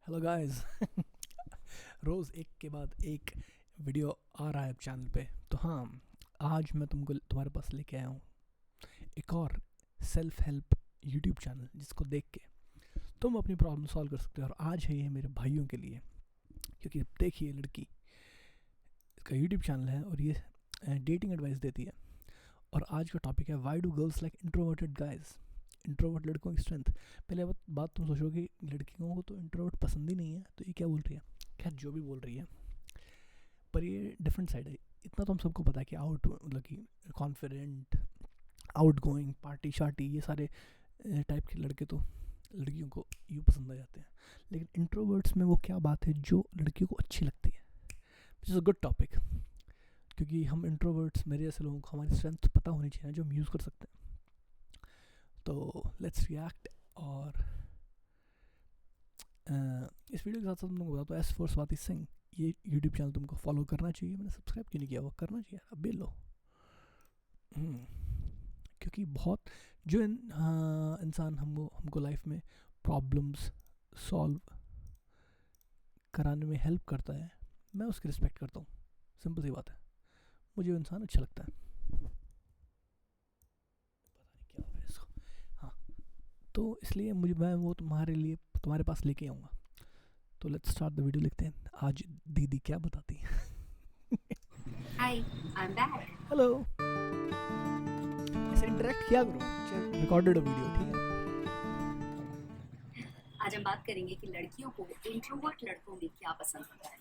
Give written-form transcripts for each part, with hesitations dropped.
Hello guys. रोज़ एक के बाद एक वीडियो आ रहा है चैनल पे। तो हाँ, आज मैं तुमको तुम्हारे पास लेके आया हूँ एक और सेल्फ हेल्प यूट्यूब चैनल जिसको देख के तुम अपनी प्रॉब्लम सॉल्व कर सकते हो। और आज है ये मेरे भाइयों के लिए, क्योंकि देखिए लड़की इसका यूट्यूब चैनल है और ये डेटिंग एडवाइस देती है। और आज का टॉपिक है why do girls like introverted guys. Introvert लड़कों की स्ट्रेंथ। पहले बात तुम सोचो कि लड़कियों को तो इंट्रोवर्ट पसंद ही नहीं है, तो ये क्या बोल रही है। खैर जो भी बोल रही है, पर ये डिफरेंट साइड है। इतना तो हम सबको पता है कि आउट मतलब कि कॉन्फिडेंट, आउट गोइंग, पार्टी शार्टी, ये सारे टाइप के लड़के तो लड़कियों को यूँ पसंद आ जाते हैं। लेकिन इंट्रोवर्ट्स में वो क्या बात है जो लड़कियों को अच्छी लगती है, which is a good topic. क्योंकि हम इंट्रोवर्ट्स, मेरे जैसे लोगों को हमारी स्ट्रेंथ पता होनी चाहिए जो हम यूज़ कर सकते हैं। तो लेट्स रिएक्ट। और इस वीडियो के साथ साथ मैं तुमको बताता हूँ एस फॉर स्वाति सिंह, ये यूट्यूब चैनल तुमको फॉलो करना चाहिए। मैंने सब्सक्राइब क्यों नहीं किया, वो करना चाहिए, अब भी लो। क्योंकि बहुत जो इंसान हमको लाइफ में प्रॉब्लम्स सॉल्व कराने में हेल्प करता है, मैं उसकी रिस्पेक्ट करता हूँ। सिंपल सी बात है, मुझे वो इंसान अच्छा लगता है। पता नहीं क्या हो रहा है इसको। हाँ, तो इसलिए मैं वो तुम्हारे पास लेके आऊँगा। तो लेट्स स्टार्ट द वीडियो। लिखते हैं आज दीदी क्या बताती है। Hi, I'm back. हेलो। ऐसे इंटरेक्ट किया करो, रिकॉर्डेड वीडियो, ठीक है। आज हम बात करेंगे कि लड़कियों को इंट्रोवर्ट लड़कों में क्या पसंद होता है।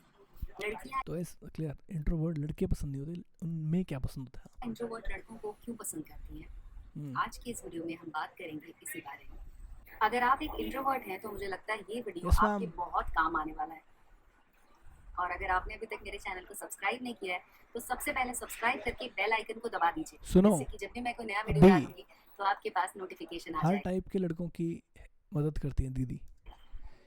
लड़कियां तो ऐसे क्लियर, इंट्रोवर्ट लड़के पसंद नहीं होते, उनमें क्या पसंद होता है। इंट्रोवर्ट लड़कों को क्यों पसंद करती हैं? हम्म, आज के इस वीडियो में हम बात करेंगे इसी बारे में। अगर आप एक इंट्रोवर्ट हैं तो मुझे लगता है ये वीडियो यस आपके मैम। बहुत काम आने वाला है। और अगर आपने अभी तक मेरे चैनल को सब्सक्राइब नहीं किया है तो सबसे पहले सब्सक्राइब करके बेल आइकन को दबा दीजिए, सुनो, जिससे कि जब भी मैं कोई नया वीडियो अभी डालूंगी तो आपके पास नोटिफिकेशन आ हर जाए। टाइप के लड़कों की मदद करती हैं दीदी।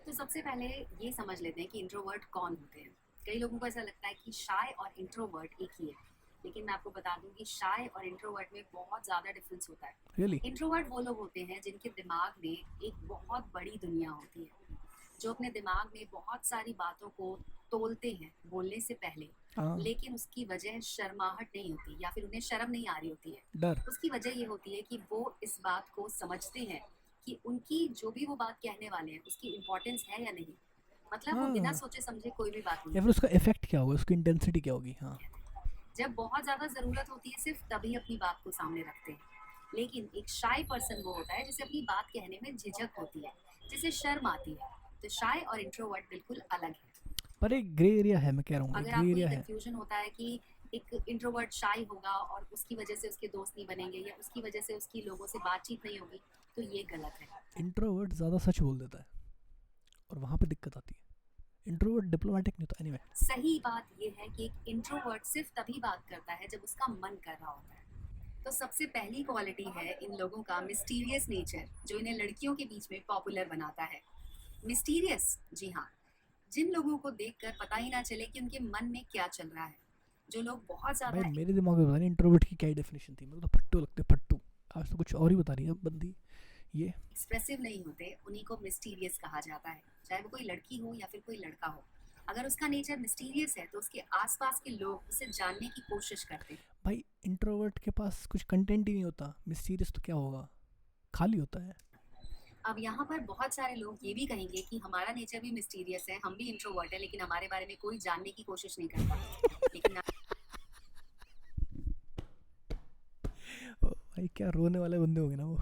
तो सबसे पहले ये समझ लेते हैं कि इंट्रोवर्ट कौन होते हैं। कई लोगों को ऐसा लगता है कि शाय और इंट्रोवर्ट एक ही है, लेकिन मैं आपको बता दूं कि शाय और इंट्रोवर्ट में बहुत ज़्यादा डिफरेंस होता है। रियली? इंट्रोवर्ट वो लोग होते हैं जिनके दिमाग में एक बहुत बड़ी दुनिया होती है, जो अपने दिमाग में बहुत सारी बातों को तोलते हैं बोलने से पहले, हाँ, लेकिन उसकी वजह शर्माहट नहीं होती या फिर उन्हें शर्म नहीं आ रही होती है। डर। उसकी वजह ये होती है कि वो इस बात को समझते हैं कि उनकी जो भी वो बात कहने वाले हैं उसकी इम्पोर्टेंस है या नहीं। मतलब वो बिना हाँ, सोचे समझे कोई भी बात नहीं या फिर उसका कहते। इफेक्ट क्या होगा, उसकी इंटेंसिटी क्या होगी। हाँ। जब बहुत ज़्यादा ज़रूरत होती है सिर्फ तभी अपनी बात को सामने रखते हैं। लेकिन एक शाय पर्सन वो होता है जिसे अपनी बात कहने में झिझक होती है, जिसे शर्म आती है। तो शाय और इंट्रोवर्ट बिल्कुल अलग है। पर एक ग्रे एरिया है, मैं कह रहा हूँ एक अगर ग्रे आपको ये एरिया है। कंफ्यूजन होता है कि एक इंट्रोवर्ट शाय होगा और उसकी वजह से उसके दोस्त नहीं बनेंगे या उसकी वजह से उसकी लोगों से बातचीत नहीं होगी, तो ये गलत है। इंट्रोवर्ट ज़्यादा सच बोल देता है और वहाँ पे दिक्कत आती है। इंट्रोवर्ट डिप्लोमेटिक नहीं होता। एनीवे, सही बात यह है कि एक इंट्रोवर्ट सिर्फ तभी बात करता है जब उसका मन कर रहा होता है। तो सबसे पहली क्वालिटी है इन लोगों का मिस्टीरियस नेचर, जो इन्हें लड़कियों के बीच में पॉपुलर बनाता है। मिस्टीरियस, जी हाँ, जिन लोगों को देखकर पता ही ना चले कि उनके मन में क्या चल रहा है। जो लोग बहुत भाई ज़्यादा मेरे दिमाग में पता नहीं इंट्रोवर्ट की क्या डेफिनेशन थी, मेरे को तो फट्टू लगते, फट्टू। आज तो कुछ और ही बता रही है बंदी ये। एक्सप्रेसिव नहीं होते, उन्हीं को मिस्टीरियस कहा जाता है, चाहे वो कोई लड़की हो या फिर कोई लड़का हो। अगर उसका नेचर मिस्टीरियस है तो उसके आसपास के लोग उसे जानने की कोशिश करते हैं। भाई इंट्रोवर्ट के पास कुछ कंटेंट ही नहीं होता, मिस्टीरियस तो क्या होगा, खाली होता है। अब यहाँ पर बहुत सारे लोग ये भी कहेंगे कि हमारा नेचर भी मिस्टीरियस है, हम भी इंट्रोवर्ट है, लेकिन हमारे बारे में कोई जानने की कोशिश नहीं करता। लेकिन ओ भाई क्या रोने वाले बंदे होंगे ना वो।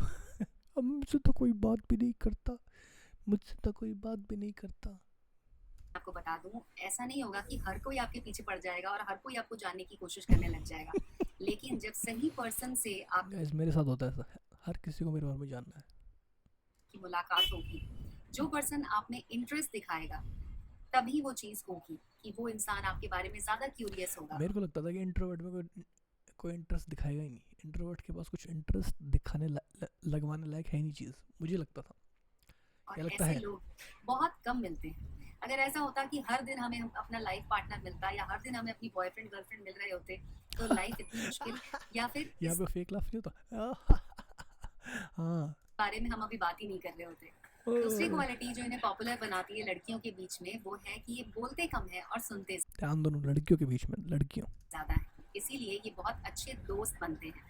अब मुझसे तो कोई बात भी नहीं करता, मुझसे तो कोई बात भी नहीं करता। आपको बता दूं, ऐसा नहीं होगा कि हर कोई आपके पीछे पड़ जाएगा और हर कोई आपको जानने की कोशिश करने लग जाएगा। लेकिन जब सही पर्सन से गाइस मेरे साथ होता है ऐसा, हर किसी को मेरे बारे में जानना है। आपकी मुलाकात होगी, जो पर्सन आप में इंटरेस्ट दिखाएगा, तभी वो चीज़ होगी कि वो इंसान आपके बारे में ज़्यादा क्यूरियस होगा। मेरे को लगता था कि इंट्रोवर्ट में कोई इंटरेस्ट दिखाएगा ही नहीं। इंट्रोवर्ट के पास कुछ इंटरेस्ट दिखाने लगवाने लायक है ही नहीं चीज़, मुझे लगता था। और क्या लगता ऐसे है? लोग बहुत कम मिलते हैं। अगर ऐसा होता कि हर दिन हमें अपना लाइफ पार्टनर मिलता या हर दिन हमें अपनी बॉयफ्रेंड गर्लफ्रेंड मिल रहे होते, तो लाइफ इतनी मुश्किल या फिर यहाँ इस पे फेक लाफ नहीं होता। हाँ। बारे में हम अभी बात ही नहीं कर रहे होते। दूसरी ओह, क्वालिटी जो इन्हें पॉपुलर बनाती है लड़कियों के बीच में वो है कि ये बोलते कम है और सुनते ध्यान दोनों लड़कियों के बीच में, लड़कियों, ज्यादा है, इसीलिए ये बहुत अच्छे दोस्त बनते हैं।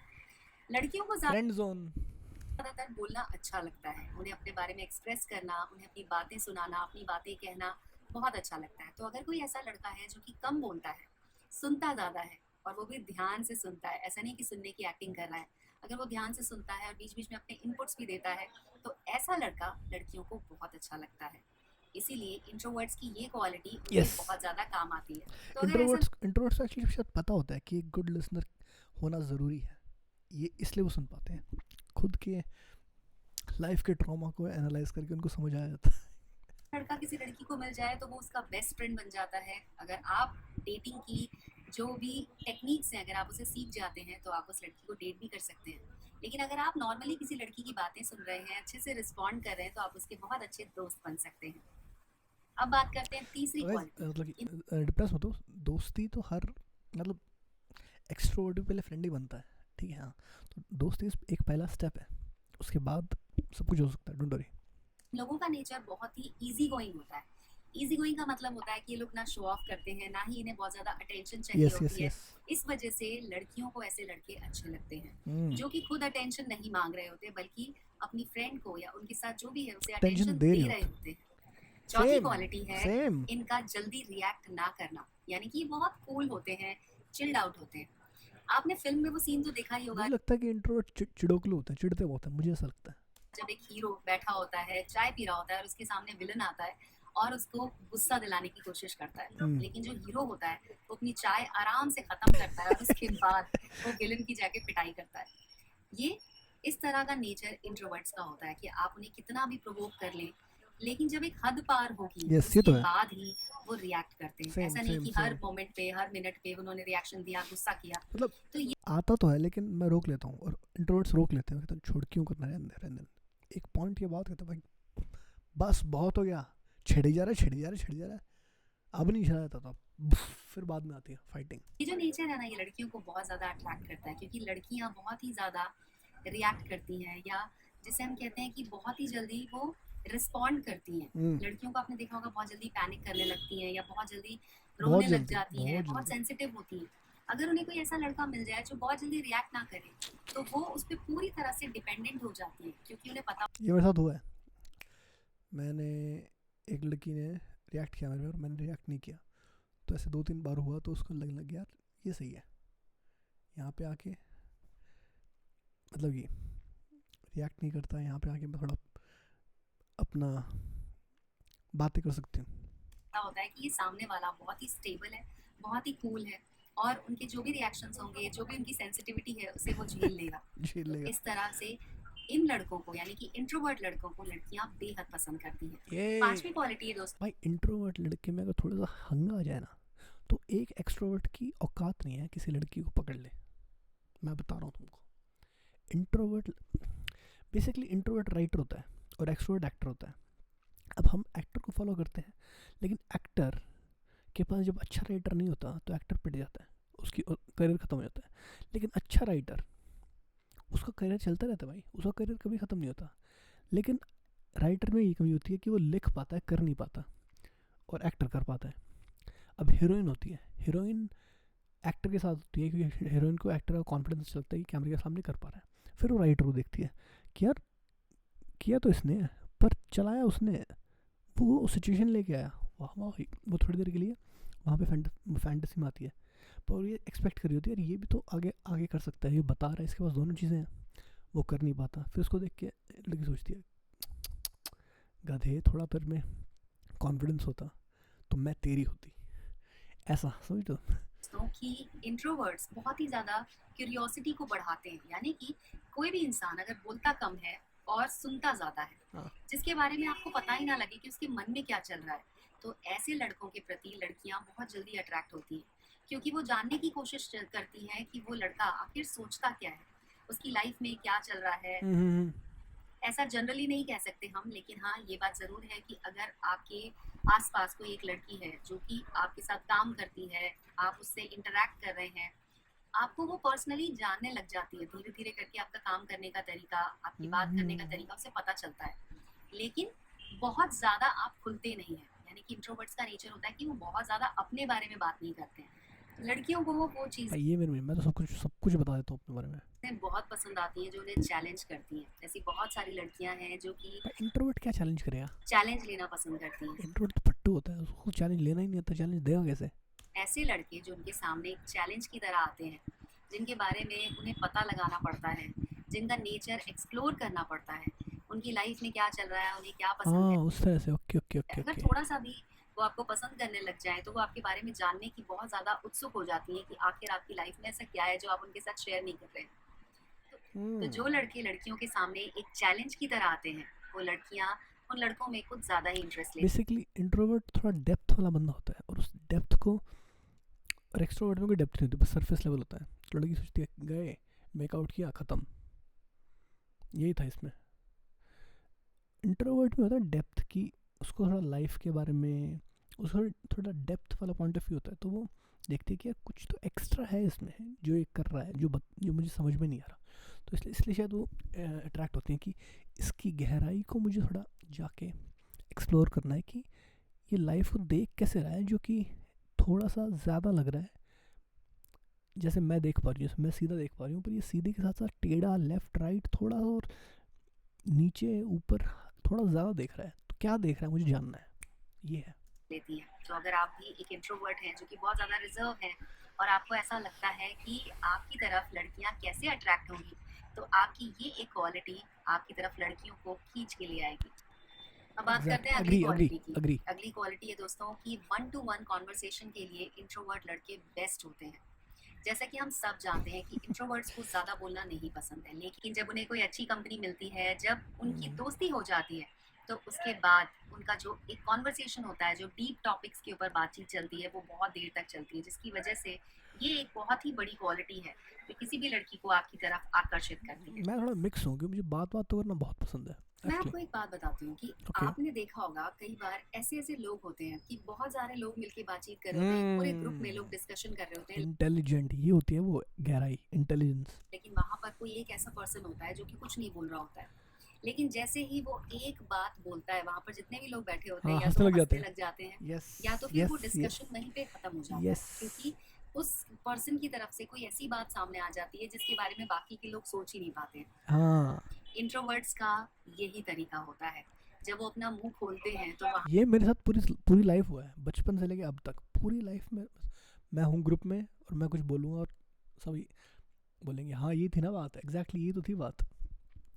लड़कियों को फ्रेंड जोन। ज्यादातर बोलना अच्छा लगता है, उन्हें अपने बारे में एक्सप्रेस करना, उन्हें अपनी बातें सुनाना, अपनी बातें कहना बहुत अच्छा लगता है। तो अगर कोई ऐसा लड़का है जो कि कम बोलता है, सुनता ज्यादा है और वो भी ध्यान से सुनता है, ऐसा नहीं कि सुनने की एक्टिंग कर रहा है, अगर वो ध्यान से सुनता है और बीच बीच में अपने इनपुट्स भी देता है, तो ऐसा लड़का लड़कियों को बहुत अच्छा लगता है। इसीलिए इंट्रोवर्ट्स की ये क्वालिटी उनके यस, बहुत ज्यादा काम आती है। तो अगर ऐसा इंट्रोवर्ट्स को एक्चुअली शायद पता होता है कि एक गुड लिसनर होना ज़रूरी है, ये इसलिए वो सुन पाते हैं। खुद के लाइफ के ट्रॉमा को एनालाइज करके उनको समझ आ जाता है। लड़का किसी लड़की को मिल जाए तो वो उसका बेस्ट फ्रेंड बन जाता है। अगर आप डेटिंग की जो भी टेक्निक्स हैं अगर आप उसे सीख जाते हैं तो आप उस लड़की को डेट भी कर सकते हैं। लेकिन अगर आप नॉर्मली किसी लड़की की बातें सुन रहे हैं, अच्छे से रिस्पॉन्ड कर रहे हैं, तो आप उसके बहुत अच्छे दोस्त बन सकते हैं। अब बात करते हैं तीसरी गाइस क्वालिटी। मतलब कि डिप्रेस मत हो, दोस्ती तो हर मतलब एक्सट्रोवर्ट भी पहले फ्रेंड ही बनता है, ठीक है हाँ। तो दोस्ती एक पहला स्टेप है, उसके बाद सब कुछ हो सकता है, डोंट वरी। लोगों का नेचर बहुत ही इजी गोइंग होता है। इजी गोइंग का मतलब होता है कि ये लोग ना शो ऑफ करते हैं, ना ही इन्हें बहुत ज्यादा अटेंशन चाहिए यस यस होती है। यस। इस वजह से लड़कियों को ऐसे लड़के अच्छे लगते हैं जो कि खुद अटेंशन नहीं मांग रहे होते, बल्कि अपनी फ्रेंड को या उनके साथ जो भी है उसे टेंशन अटेंशन दे रही दे रहे होती। होते हैं। चौथी सेम क्वालिटी है सेम। इनका जल्दी रिएक्ट ना करना, यानी कि ये बहुत कूल होते हैं, चिल्ड आउट होते हैं। आपने फिल्म में वो सीन तो देखा ही होगा मुझे लगता है कि इंट्रोवर्ट चिड़ोकलू होते हैं, चिढ़ते बहुत हैं, मुझे ऐसा लगता है। जब एक हीरो बैठा होता है, चाय पी रहा होता है और उसके सामने विलन आता है और उसको गुस्सा दिलाने की कोशिश करता है, लेकिन जो हीरो होता है वो अपनी चाय आराम से खत्म करता है और उसके बाद वो विलन की जाके पिटाई करता है। ये इस तरह का नेचर इंट्रोवर्ट्स का होता है कि आप उन्हें कितना भी प्रोवोक कर लें, लेकिन जब एक हद पार होगी यस ये उसके तो है। बाद ही वो रिएक्ट करते हैं। सेम ऐसा नहीं सेम कि हर सेम। मोमेंट पे हर मिनट पे उन्होंने रिएक्शन दिया, गुस्सा किया। मतलब तो ये आता तो है लेकिन मैं रोक लेता हूँ, और इंट्रोवर्ट्स रोक लेते हैं, कहते हैं छोड़ क्यों करना है, रहने दे। एक पॉइंट के बाद कहते हैं भाई बस बहुत हो गया, छिड़ी जा रहा है छिड़ी जा रहा है छिड़ी जा रहा है, अब नहीं छिड़ा जाता, तो फिर बाद में आती है फाइटिंग। जो नेचर है ना ये लड़कियों को बहुत ज़्यादा अट्रैक्ट करता है, क्योंकि लड़कियां बहुत ही ज़्यादा रिएक्ट करती हैं, या जिसे हम कहते हैं कि बहुत ही जल्दी वो रिस्पॉन्ड करती हैं। लड़कियों को आपने देखा होगा बहुत जल्दी पैनिक करने लगती हैं या बहुत जल्दी बहुत रोने लग जल्दी जाती हैं, बहुत बहुत जल्दी। सेंसिटिव होती हैं। अगर उन्हें कोई ऐसा लड़का मिल जाए जो बहुत जल्दी रिएक्ट ना करे, तो वो उस पर पूरी तरह से डिपेंडेंट हो जाती है, क्योंकि उन्हें पता ये मेरे साथ हुआ है। मैंने एक लड़की ने रिएक्ट किया मेरे पे और मैंने रिएक्ट नहीं किया, तो ऐसे 2-3 बार हुआ, तो उसको लगने लग गया यार ये सही है, यहाँ पे आके मतलब कि रिएक्ट नहीं करता, यहाँ पे आके मैं थोड़ा अपना बातें कर सकती हूँ। होता है कि ये सामने वाला बहुत ही स्टेबल है, बहुत ही कूल है, और उनके जो भी रिएक्शंस होंगे, जो भी उनकी सेंसिटिविटी है, उसे वो झेल लेगा। झेल तो लेगा। इस तरह से इन लड़कों को, यानी कि इंट्रोवर्ट लड़कों को, लड़कियां बेहद पसंद करती हैं। ये पांचवी क्वालिटी है दोस्तों, भाई इंट्रोवर्ट लड़के में अगर थोड़ा सा हंगा आ जाए ना, तो एक एक्सट्रोवर्ट की औकात नहीं है किसी लड़की को पकड़ ले, मैं बता रहा हूँ तुमको। इंट्रोवर्ट बेसिकली इंट्रोवर्ट राइटर होता है और एक्सट्रोवर्ट एक्टर होता है। अब हम एक्टर को फॉलो करते हैं, लेकिन एक्टर के पास जब अच्छा राइटर नहीं होता तो एक्टर पिट जाता है, उसकी करियर ख़त्म हो जाता है। लेकिन अच्छा राइटर, उसका करियर चलता रहता है भाई, उसका करियर कभी ख़त्म नहीं होता। लेकिन राइटर में ये कमी होती है कि वो लिख पाता है, कर नहीं पाता, और एक्टर कर पाता है। अब हीरोइन होती है, हीरोइन एक्टर के साथ होती है, क्योंकि हीरोइन को एक्टर का कॉन्फिडेंस चलता है कि कैमरे के सामने कर पा रहा है। फिर वो राइटर को देखती है कि यार किया तो इसने, पर चलाया उसने, वो सिचुएशन लेके आया, वाह वाह। वो थोड़ी देर के लिए वहाँ पे फैंटेसी में आती है, पर ये एक्सपेक्ट कर रही होती है यार ये भी तो आगे आगे कर सकता है, ये बता रहा है इसके पास दोनों चीज़ें हैं, वो कर नहीं पाता। फिर उसको देख के लड़की सोचती है गधे, थोड़ा फिर में कॉन्फिडेंस होता तो मैं तेरी होती, ऐसा समझ दो। कि इंट्रोवर्ट्स बहुत ही ज़्यादा क्यूरियोसिटी को बढ़ाते हैं, यानी कि कोई भी इंसान अगर बोलता कम है और सुनता ज़्यादा है, हाँ। जिसके बारे में आपको पता ही ना लगे कि उसके मन में क्या चल रहा है, तो ऐसे लड़कों के प्रति लड़कियां बहुत जल्दी अट्रैक्ट होती हैं, क्योंकि वो जानने की कोशिश करती हैं कि वो लड़का आखिर सोचता क्या है, उसकी लाइफ में क्या चल रहा है। ऐसा जनरली नहीं कह सकते हम, लेकिन हाँ ये बात ज़रूर है कि अगर आपके आसपास कोई एक लड़की है जो कि आपके साथ काम करती है, आप उससे इंटरेक्ट कर रहे हैं, आपको वो पर्सनली जानने लग जाती है, धीरे धीरे करके आपका काम करने का तरीका, आपकी बात करने का तरीका उसे पता चलता है। लेकिन बहुत ज़्यादा आप खुलते नहीं हैं। यानी कि इंट्रोवर्ट्स का नेचर होता है कि वो बहुत ज़्यादा अपने बारे में बात नहीं करते हैं। लड़कियों को वो चीज़ ये मेरे मैं तो सब कुछ बता देता हूँ अपने बारे में। बहुत पसंद आती हैं जो उन्हें चैलेंज करती हैं। ऐसी बहुत सारी लड़कियां हैं जो कि भाई इंट्रोवर्ट क्या चैलेंज करेगा? चैलेंज लेना पसंद करती हैं। इंट्रोवर्ट तो फट्टू होता है, उसको चैलेंज लेना ही नहीं आता, चैलेंज देगा कैसे? ऐसे लड़के जो उनके सामने एक चैलेंज की तरह आते हैं, जिनके बारे में उन्हें पता लगाना पड़ता है, जिनका नेचर एक्सप्लोर करना पड़ता है, उनकी लाइफ में क्या चल रहा है, उन्हें क्या पसंद हाँ है। उस तरह से, ओके ओके ओके अगर ओके। थोड़ा सा भी वो आपको पसंद करने लग जाए तो वो आपके बारे में जानने की बहुत ज़्यादा उत्सुक हो जाती हैं कि आखिर आपकी लाइफ में ऐसा क्या है जो आप उनके साथ शेयर नहीं कर रहे हैं। तो जो लड़के लड़कियों के सामने एक चैलेंज की तरह आते हैं, वो लड़कियां उन लड़कों में कुछ ज़्यादा ही इंटरेस्ट लेती बेसिकली इंट्रोवर्ट थोड़ा डेप्थ वाला बंदा होता है, और उस डेप्थ को, और एक्सट्रोवर्ट में कोई डेप्थ नहीं होती, बस सरफेस लेवल होता है। तो लड़की सोचती है गए, मेकआउट किया, ख़त्म, यही था इसमें। इंट्रोवर्ट में होता है डेप्थ की, उसको थोड़ा लाइफ के बारे में, उसका थोड़ा डेप्थ वाला पॉइंट ऑफ व्यू होता है, तो वो देखते हैं कि यार कुछ तो एक्स्ट्रा है इसमें, जो ये कर रहा है, जो मुझे समझ में नहीं आ रहा। तो इसलिए शायद वो अट्रैक्ट होती हैं कि इसकी गहराई को मुझे थोड़ा जाके एक्सप्लोर करना है, कि ये लाइफ को देख कैसे रहा है, जो कि थोड़ा सा ज़्यादा लग रहा है। जैसे मैं देख पा रही हूँ, जैसे मैं सीधा देख पा रही हूँ, पर ये सीधे के साथ साथ टेढ़ा, लेफ्ट राइट, थोड़ा और नीचे ऊपर थोड़ा ज़्यादा देख रहा है। तो क्या देख रहा है मुझे जानना है, ये है। लेती हैं। तो अगर आप भी एक इंट्रोवर्ट हैं जो कि बहुत ज़्यादा रिजर्व हैं और आपको ऐसा लगता है कि आपकी तरफ लड़कियां कैसे अट्रैक्ट होंगी, तो आपकी ये एक क्वालिटी आपकी तरफ लड़कियों को खींच के ले आएगी। अब बात करते हैं अगली एग्री एग्री क्वालिटी की। एग्री। अगली क्वालिटी है दोस्तों कि 1-to-1 कॉन्वर्सेशन के लिए इंट्रोवर्ट लड़के बेस्ट होते हैं। जैसा कि हम सब जानते हैं कि इंट्रोवर्ट्स को ज़्यादा बोलना नहीं पसंद है, लेकिन जब उन्हें कोई अच्छी कंपनी मिलती है, जब उनकी दोस्ती हो जाती है, तो उसके बाद उनका जो एक कॉन्वर्सेशन होता है, जो डीप टॉपिक्स के ऊपर बातचीत चलती है, वो बहुत देर तक चलती है, जिसकी वजह से ये एक बहुत ही बड़ी क्वालिटी है जो किसी भी लड़की को आपकी तरफ आकर्षित करती है। मैं थोड़ा मिक्स हूँ, क्योंकि मुझे बात तो करना बहुत पसंद है मैं एक्चुअली। आपको एक बात बताती हूँ कि ओके। आपने देखा होगा कई बार ऐसे ऐसे लोग होते हैं कि बहुत सारे लोग मिलके बातचीत कर रहे होते हैं, पूरे ग्रुप में लोग डिस्कशन कर रहे होते हैं, इंटेलिजेंट, ये होती है वो गहराई, इंटेलिजेंस। लेकिन वहां पर कोई एक ऐसा पर्सन होता है जो कि कुछ नहीं बोल रहा होता है, लेकिन जैसे ही वो एक बात बोलता है, वहां पर जितने भी लोग बैठे होते हैं हाँ या हंसने तो लग जाते हंसने हैं। लग जाते हैं, यस या तो फिर वो यस डिस्कशन यस वहीं पे खत्म हो जाता है, यस। क्योंकि उस पर्सन की तरफ से कोई ऐसी बात सामने आ जाती है जिसके बारे में बाकी के लोग सोच ही नहीं पाते हैं। हाँ इंट्रोवर्ट्स का यही तरीका होता है, जब वो अपना मुंह खोलते हैं तो वहाँ ये मेरे साथ पूरी पूरी लाइफ हुआ है, बचपन से लेके अब तक पूरी लाइफ में। मैं हूँ ग्रुप में और मैं कुछ बोलूँगा और सभी बोलेंगे हाँ ये थी ना बात, एग्जैक्टली ये तो थी बात।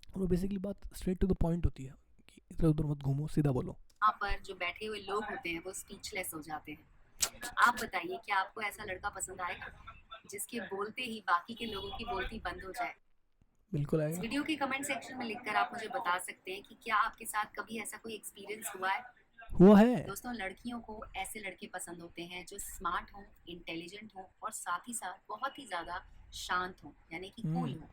और वो बेसिकली बात स्ट्रेट टू द पॉइंट होती है, कि इधर उधर मत घूमो, सीधा बोलो। पर जो बैठे हुए लोग होते हैं वो स्पीचलेस हो जाते हैं। आप बताइए क्या आपको ऐसा लड़का पसंद आएगा जिसके बोलते ही बाकी के लोगों की बोलती बंद हो जाए? बिल्कुल इस आएगा। वीडियो के कमेंट सेक्शन में लिखकर आप मुझे बता सकते हैं कि क्या आपके साथ कभी ऐसा कोई एक्सपीरियंस हुआ है। हुआ है। दोस्तों, लड़कियों को ऐसे लड़के पसंद होते हैं जो स्मार्ट हों, इंटेलिजेंट हों और साथ ही साथ बहुत ही ज़्यादा शांत हों, यानी कि कूल हों।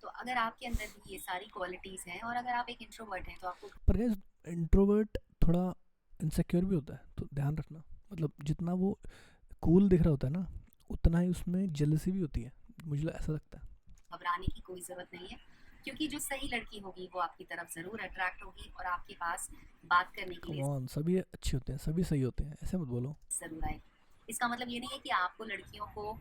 तो अगर आपके अंदर भी ये सारी क्वालिटीज़ हैं और अगर आप एक इंट्रोवर्ट हैं तो आपको पर गाइस इंट्रोवर्ट थोड़ा इनसिक्योर भी होता है, तो ध्यान रखना। मतलब जितना वो कूल दिख रहा होता है ना, उतना ही उसमें जेलसी भी होती है, मुझे ऐसा लगता है। घबराने की कोई ज़रूरत नहीं है, क्योंकि जो सही लड़की होगी वो आपकी तरफ ज़रूर अट्रैक्ट होगी और आपके पास बात करने के कम लिए ऑन, सभी अच्छे होते हैं, सभी सही होते हैं, ऐसे मत बोलो। ज़रूर आएगी। इसका मतलब ये नहीं है कि आपको लड़कियों को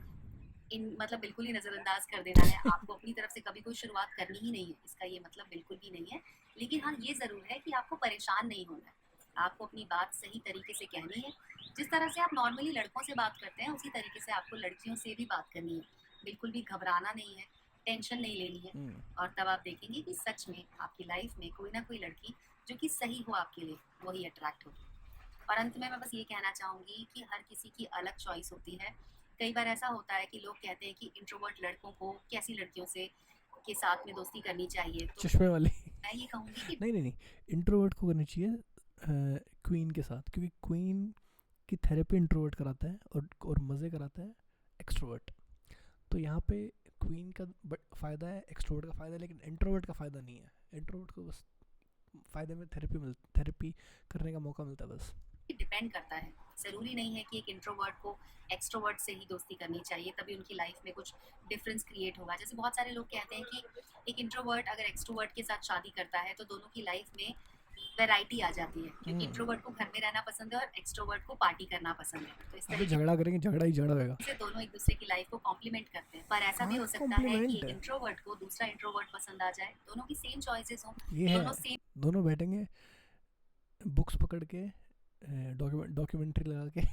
मतलब बिल्कुल ही नज़रअंदाज कर देना है, आपको अपनी तरफ से कभी कोई शुरुआत करनी ही नहीं है, इसका ये मतलब बिल्कुल भी नहीं है। लेकिन हाँ, ये ज़रूर है कि आपको परेशान नहीं होना है, आपको अपनी बात सही तरीके से कहनी है। जिस तरह से आप नॉर्मली लड़कों से बात करते हैं, उसी तरीके से आपको लड़कियों से भी बात करनी है। बिल्कुल भी घबराना नहीं है, टेंशन नहीं लेनी है, और तब आप देखेंगे कि सच में आपकी लाइफ में कोई ना कोई लड़की जो कि सही हो आपके लिए, वही अट्रैक्ट होगी। और अंत में मैं बस ये कहना चाहूँगी कि हर किसी की अलग चॉइस होती है। कई बार ऐसा होता है कि लोग कहते हैं कि इंट्रोवर्ट लड़कों को कैसी लड़कियों से के साथ में दोस्ती करनी चाहिए, तो चश्मे वाली। मैं ये कहूँगी कि नहीं नहीं नहीं, इंट्रोवर्ट को करनी चाहिए क्वीन के साथ, क्योंकि क्वीन की थेरेपी इंट्रोवर्ट कराता है, और मज़े कराता है एक्सट्रोवर्ट। तो यहाँ पे क्वीन का फ़ायदा है, एक्सट्रोवर्ट का फ़ायदा है, लेकिन इंट्रोवर्ट का फ़ायदा नहीं है। इंट्रोवर्ट को बस फ़ायदे में थेरेपी करने का मौका मिलता है बस। डिपेंड करता है। ज़रूरी नहीं है कि एक इंट्रोवर्ट को एक्सट्रोवर्ट से ही दोस्ती करनी चाहिए, तभी उनकी लाइफ में कुछ डिफरेंस क्रिएट होगा। जैसे बहुत सारे लोग कहते हैं कि एक इंट्रोवर्ट अगर एक्सट्रोवर्ट के साथ शादी करता है तो दोनों की लाइफ में वैरायटी आ जाती है, क्योंकि इंट्रोवर्ट को घर में रहना पसंद है और एक्सट्रोवर्ट को पार्टी करना पसंद है। तो इस अबे तरीके झगड़ा करेंगे, झगड़ा ही झगड़ा होगा। से दोनों एक दूसरे की लाइफ को कॉम्प्लीमेंट करते हैं। पर ऐसा भी हाँ हो सकता है कि कॉम्प्लीमेंट एक इंट्रोवर्ट को दूसरा इंट्रोवर्ट पसंद आ जाए, दोनों की सेम चॉइसेस हों, ये है, दोनों सेम दोनों बैठेंगे बुक्स पकड़ के, डॉक्यूमेंट्री लगा के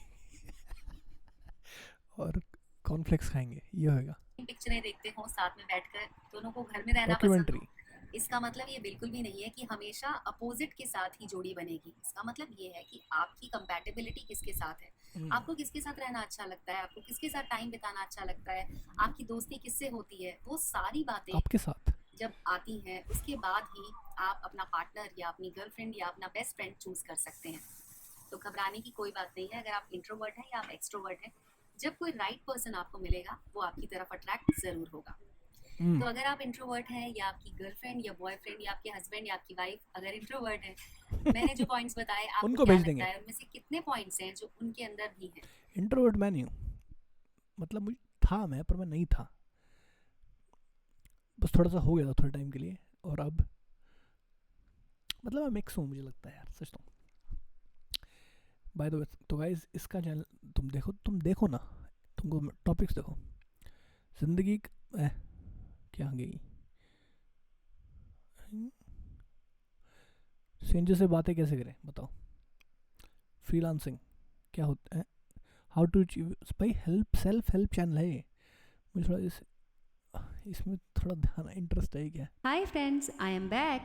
और कॉर्नफ्लेक्स खाएंगे, ये होगा पिक्चरें देखते हों, साथ में बैठकर दोनों को घर में रहना पसंद डॉक्यूमेंट्री। हो। इसका मतलब ये बिल्कुल भी नहीं है कि हमेशा अपोजिट के साथ ही जोड़ी बनेगी। इसका मतलब ये है कि आपकी कंपैटिबिलिटी किसके साथ है, आपको किसके साथ रहना अच्छा लगता है, आपको किसके साथ टाइम बिताना अच्छा लगता है, आपकी दोस्ती किससे होती है, वो सारी बातें आपके साथ जब आती हैं उसके बाद ही आप अपना पार्टनर या अपनी गर्लफ्रेंड या अपना बेस्ट फ्रेंड चूज कर सकते हैं। तो घबराने की कोई बात नहीं है अगर आप इंट्रोवर्ट हैं या आप एक्सट्रोवर्ट हैं। जब कोई राइट पर्सन आपको मिलेगा वो आपकी तरफ अट्रैक्ट जरूर होगा। तो अगर आप इंट्रोवर्ट हैं या आपकी गर्लफ्रेंड या बॉयफ्रेंड या आपके हस्बैंड या आपकी वाइफ अगर इंट्रोवर्ट है, मैंने जो पॉइंट्स बताए आपको उनको क्या भेज लगता देंगे। है उनमें से कितने पॉइंट्स हैं जो उनके अंदर भी हैं? इंट्रोवर्ट मैं नहीं हूँ, मतलब मुझे था मैं, पर मैं नहीं था, बस थोड़ा सा हो गया था थोड़े टाइम के लिए, और अब मतलब मैं मिक्स हूँ, मुझे लगता है यार, सच तो। बाय द वे, तो गाइस इसका चैनल तुम देखो ना, तुमको टॉपिक्स देखो, जिंदगी क्या गई, स्ट्रेंजर से बातें कैसे करें बताओ, फ्रीलांसिंग क्या होता है, हाउ टू अचीव, भाई हेल्प, सेल्फ हेल्प चैनल है ये। मुझे थोड़ा इसमें थोड़ा ध्यान इंटरेस्ट है क्या। Hi friends, I am back.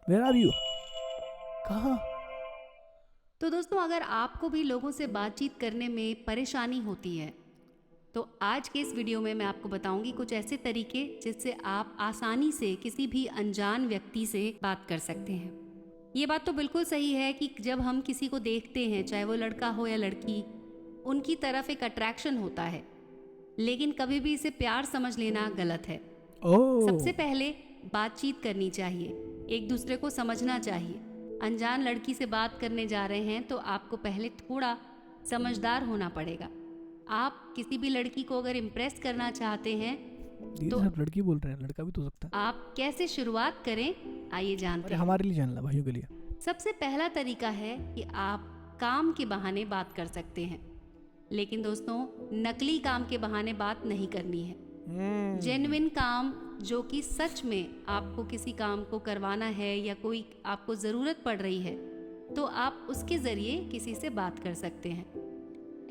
Where are you, कहाँ? तो दोस्तों, अगर आपको भी लोगों से बातचीत करने में परेशानी होती है तो आज के इस वीडियो में मैं आपको बताऊंगी कुछ ऐसे तरीके जिससे आप आसानी से किसी भी अनजान व्यक्ति से बात कर सकते हैं। ये बात तो बिल्कुल सही है कि जब हम किसी को देखते हैं, चाहे वो लड़का हो या लड़की, उनकी तरफ एक अट्रैक्शन होता है, लेकिन कभी भी इसे प्यार समझ लेना गलत है। सबसे पहले बातचीत करनी चाहिए, एक दूसरे को समझना चाहिए। अनजान लड़की से बात करने जा रहे हैं तो आपको पहले थोड़ा समझदार होना पड़ेगा। आप किसी भी लड़की को अगर इम्प्रेस करना चाहते हैं तो सब लड़की बोल रहे हैं, लड़का भी तो सकता है। आप कैसे शुरुआत करें, आइए जानते हैं। हमारे लिए जानना, भाइयों के लिए। सबसे पहला तरीका है कि आप काम के बहाने बात कर सकते हैं, लेकिन दोस्तों नकली काम के बहाने बात नहीं करनी है। जेन्युइन काम, जो कि सच में आपको किसी काम को करवाना है या कोई आपको ज़रूरत पड़ रही है, तो आप उसके ज़रिए किसी से बात कर सकते हैं।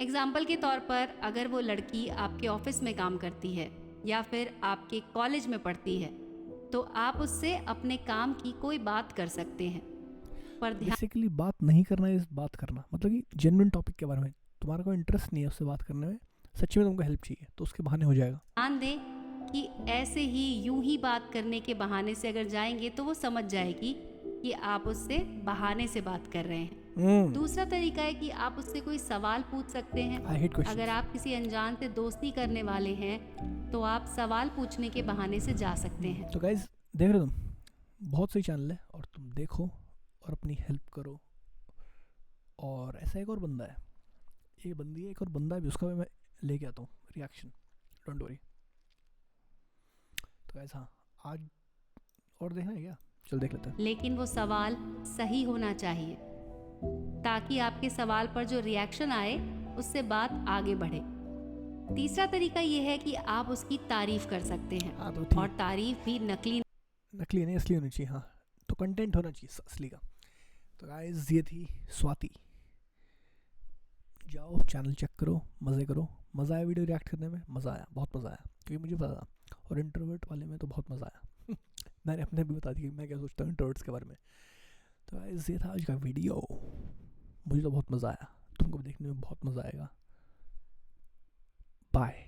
एग्जाम्पल के तौर पर, अगर वो लड़की आपके ऑफिस में काम करती है या फिर आपके कॉलेज में पढ़ती है, तो आप उससे अपने काम की कोई बात कर सकते हैं। पर बेसिकली बात नहीं करना है, बात करना मतलब कि जेन्युइन टॉपिक के बारे में तुम्हारा कोई इंटरेस्ट नहीं है उससे बात करने में, सच्ची में तुमको हेल्प चाहिए, तो उसके बहाने हो जाएगा। ध्यान दें कि ऐसे ही यूं ही बात करने के बहाने से अगर जाएंगे तो वो समझ जाएगी कि आप उससे बहाने से बात कर रहे हैं। दूसरा तरीका है कि आप उससे कोई सवाल पूछ सकते हैं। अगर आप किसी अनजान से दोस्ती करने वाले हैं तो आप सवाल पूछने के बहाने से जा सकते हैं। तो गाइस देख रहे हो तुम, बहुत सही चैनल है और तुम देखो और अपनी हेल्प करो। और ऐसा एक और बंदा है, एक बंदी है, एक और बंदा है भी, उसका भी मैं लेके आता हूँ रिएक्शन, डोंट वरी। तो गाइस हाँ, आज और देखना है क्या, चल देख लेते हैं। लेकिन वो सवाल सही होना चाहिए ताकि आपके सवाल पर जो रिएक्शन आए उससे बात आगे बढ़े। तीसरा तरीका ये है कि आप उसकी तारीफ कर सकते हैं। और तारीफ भी नकली नहीं, असली होनी चाहिए। हाँ, तो कंटेंट होना चाहिए असली का। तो गाइस ये थी स्वाति, जाओ चैनल चेक करो, मज़े करो। मज़ा आया वीडियो रिएक्ट करने में, मज़ा आया, बहुत मज़ा आया, क्योंकि मुझे पता था। और इंट्रोवर्ट वाले में तो बहुत मज़ा आया मैंने अपने भी बता दिया कि मैं क्या सोचता हूँ इंट्रोवर्ट्स के बारे में। तो गाइस ये था आज का वीडियो, मुझे तो बहुत मज़ा आया, तुमको भी देखने में बहुत मज़ा आएगा। बाय।